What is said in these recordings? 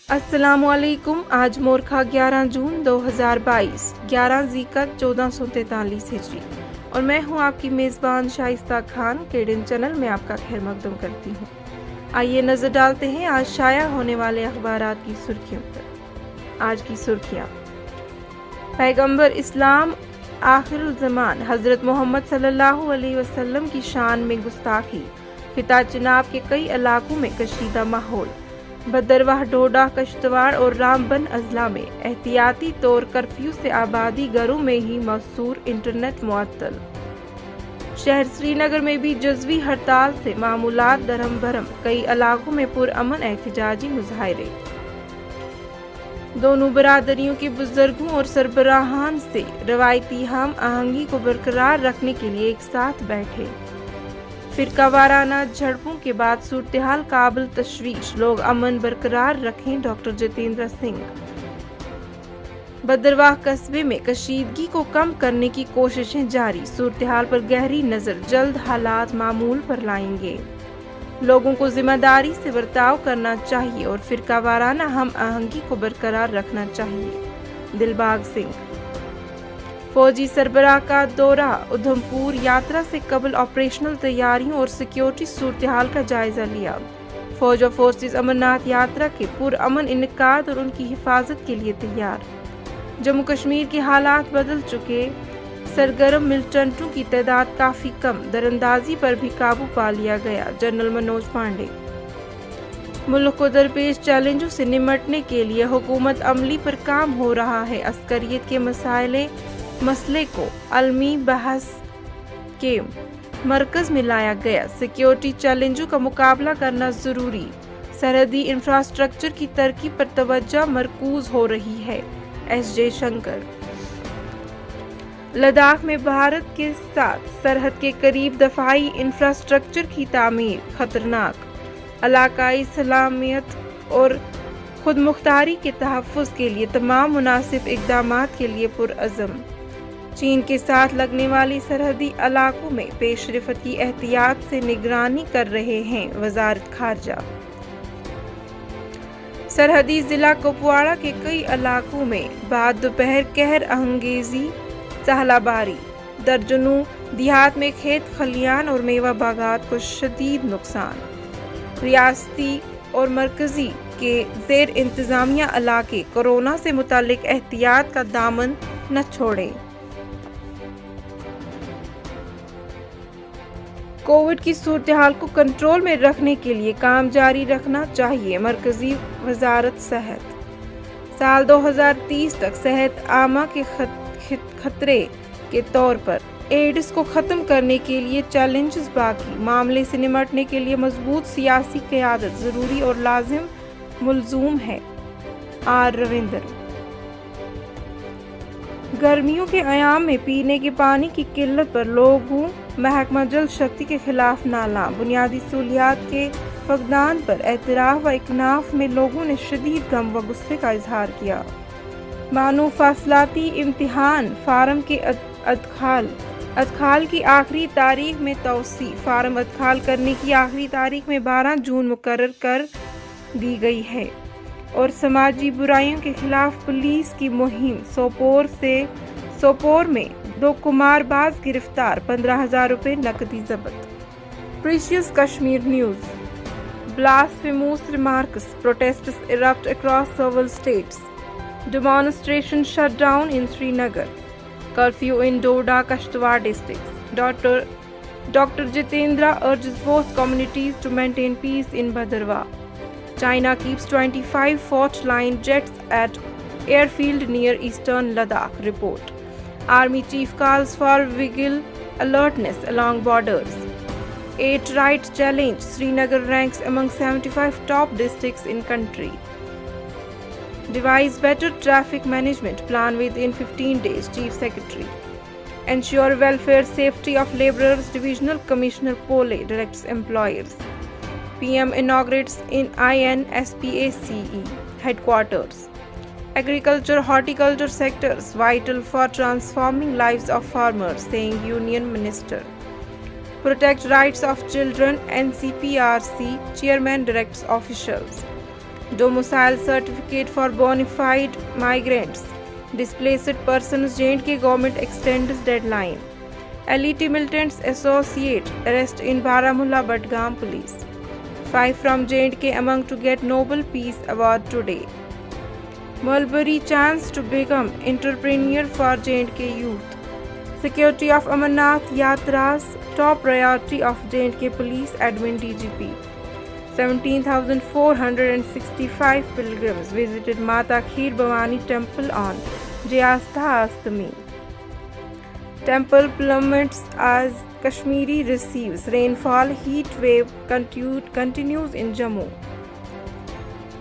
السلام علیکم۔ آج مورخہ 11 جون 2022 11 ذیقعت 1443 ہجری اور میں ہوں آپ کی میزبان شائستہ خان۔ کیڈن چینل میں آپ کا خیر مقدم کرتی ہوں۔ آئیے نظر ڈالتے ہیں آج شائع ہونے والے اخبارات کی سرخیوں پر۔ آج کی سرخیاں: پیغمبر اسلام آخر الزمان حضرت محمد صلی اللہ علیہ وسلم کی شان میں گستاخی، فتح چناب کے کئی علاقوں میں کشیدہ ماحول، بھدرواہ، ڈوڈا، کشتواڑ اور رامبن اضلاع میں احتیاطی طور کرفیو سے آبادی گھروں میں ہی محصور، انٹرنیٹ معطل۔ شہر سری نگر میں بھی جزوی ہڑتال سے معمولات درہم برہم، کئی علاقوں میں پرامن احتجاجی مظاہرے۔ دونوں برادریوں کے بزرگوں اور سربراہان سے روایتی ہم آہنگی کو برقرار رکھنے کے لیے ایک ساتھ بیٹھے۔ فرقہ وارانہ جھڑپوں کے بعد صورتحال قابل تشویش، لوگ امن برقرار رکھیں: ڈاکٹر جتیندر سنگھ۔ بھدرواہ قصبے میں کشیدگی کو کم کرنے کی کوششیں جاری، صورتحال پر گہری نظر، جلد حالات معمول پر لائیں گے۔ لوگوں کو ذمہ داری سے برتاؤ کرنا چاہیے اور فرقہ وارانہ ہم آہنگی کو برقرار رکھنا چاہیے: دلباغ سنگھ۔ فوجی سربراہ کا دورہ ادھمپور، یاترا سے قبل آپریشنل تیاریوں اور سیکیورٹی صورتحال کا جائزہ لیا۔ فوج اور فورسز امرناتھ یاترا کے پرامن انعقاد اور ان کی حفاظت کے لیے تیار۔ جموں کشمیر کے حالات بدل چکے، سرگرم ملٹنٹوں کی تعداد کافی کم، دراندازی پر بھی قابو پا لیا گیا: جنرل منوج پانڈے۔ ملک کو درپیش چیلنجوں سے نمٹنے کے لیے حکمت عملی پر کام ہو رہا ہے، عسکریت کے مسئلے کو عالمی بحث کے مرکز میں لایا گیا، سیکیورٹی چیلنجوں کا مقابلہ کرنا ضروری، سرحدی انفراسٹرکچر کی ترقی پر توجہ مرکوز ہو رہی ہے: ایس جے شنکر۔ لداخ میں بھارت کے ساتھ سرحد کے قریب دفاعی انفراسٹرکچر کی تعمیر خطرناک، علاقائی سالمیت اور خود مختاری کے تحفظ کے لیے تمام مناسب اقدامات کے لیے پرعزم۔ چین کے ساتھ لگنے والی سرحدی علاقوں میں پیش رفت کی احتیاط سے نگرانی کر رہے ہیں: وزارت خارجہ۔ سرحدی ضلع کپواڑہ کے کئی علاقوں میں بعد دوپہر قہر انگیزی ژالہ باری، درجنوں دیہات میں کھیت کھلیان اور میوہ باغات کو شدید نقصان۔ ریاستی اور مرکزی کے زیر انتظامیہ علاقے کورونا سے متعلق احتیاط کا دامن نہ چھوڑیں۔ کووڈ کی صورتحال کو کنٹرول میں رکھنے کے لیے کام جاری رکھنا چاہیے: مرکزی وزارت صحت۔ سال 2030 تک صحت عامہ کے خطرے کے طور پر ایڈز کو ختم کرنے کے لیے چیلنجز باقی، معاملے سے نمٹنے کے لیے مضبوط سیاسی قیادت ضروری اور لازم ملزوم ہے: آر رویندر۔ گرمیوں کے ایام میں پینے کے پانی کی قلت پر لوگوں، محکمہ جل شکتی کے خلاف نعرہ، بنیادی سہولیات کے فقدان پر اعتراف و اکناف میں لوگوں نے شدید غم و غصے کا اظہار کیا۔ مانو فاصلاتی امتحان فارم کے ادخال کی آخری تاریخ میں توسیع، فارم ادخال کرنے کی آخری تاریخ میں 12 جون مقرر کر دی گئی ہے۔ اور سماجی برائیوں کے خلاف پولیس کی مہم، سوپور میں 2 قمار باز گرفتار، 15,000 روپے نقدی ضبط۔ Precious Kashmir news: blasphemous remarks, protests erupt across several states. Demonstration shut down in Srinagar. Curfew in Doda, Kashtwar districts. Dr. Jitendra urges both communities to maintain peace in Bhadarwah. China keeps 25 fault line jets at airfield near eastern Ladakh. Report. Army chief calls for vigil alertness along borders. 8 right challenge. Srinagar ranks among 75 top districts in country. Devise better traffic management plan within 15 days, Chief Secretary. Ensure welfare safety of laborers, Divisional Commissioner Pole directs employers. PM inaugurates in INSPACE headquarters. Agriculture, horticulture sectors vital for transforming lives of farmers, saying Union Minister. Protect rights of children, NCPRC chairman directs officials. Domicile certificate for bona fide migrants. Displaced persons J&K government extends deadline. Elite militants associate arrest in Baramulla Badgam police. 5 from J&K among to get Nobel Peace Award today. Mulberry chance to become entrepreneur for J&K youth. Security of Amarnath Yatras top priority of J&K Police Admin DGP. 17,465 pilgrims visited Mata Kheer Bhavani Temple on Jyastha Astami. Temple plummets as Kashmiri receives rainfall. Heat wave continues in Jammu.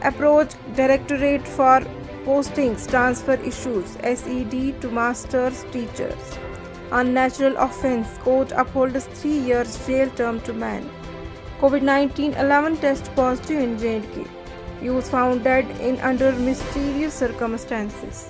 Approach Directorate for Postings Transfer Issues SED to Masters Teachers. Unnatural offence. Court upholds 3 years jail term to man. COVID-19 11 test positive in J&K. Youth found dead in under mysterious circumstances.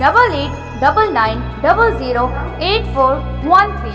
8899008413।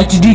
HD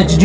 HD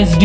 SD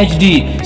HD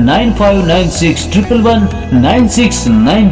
9596111969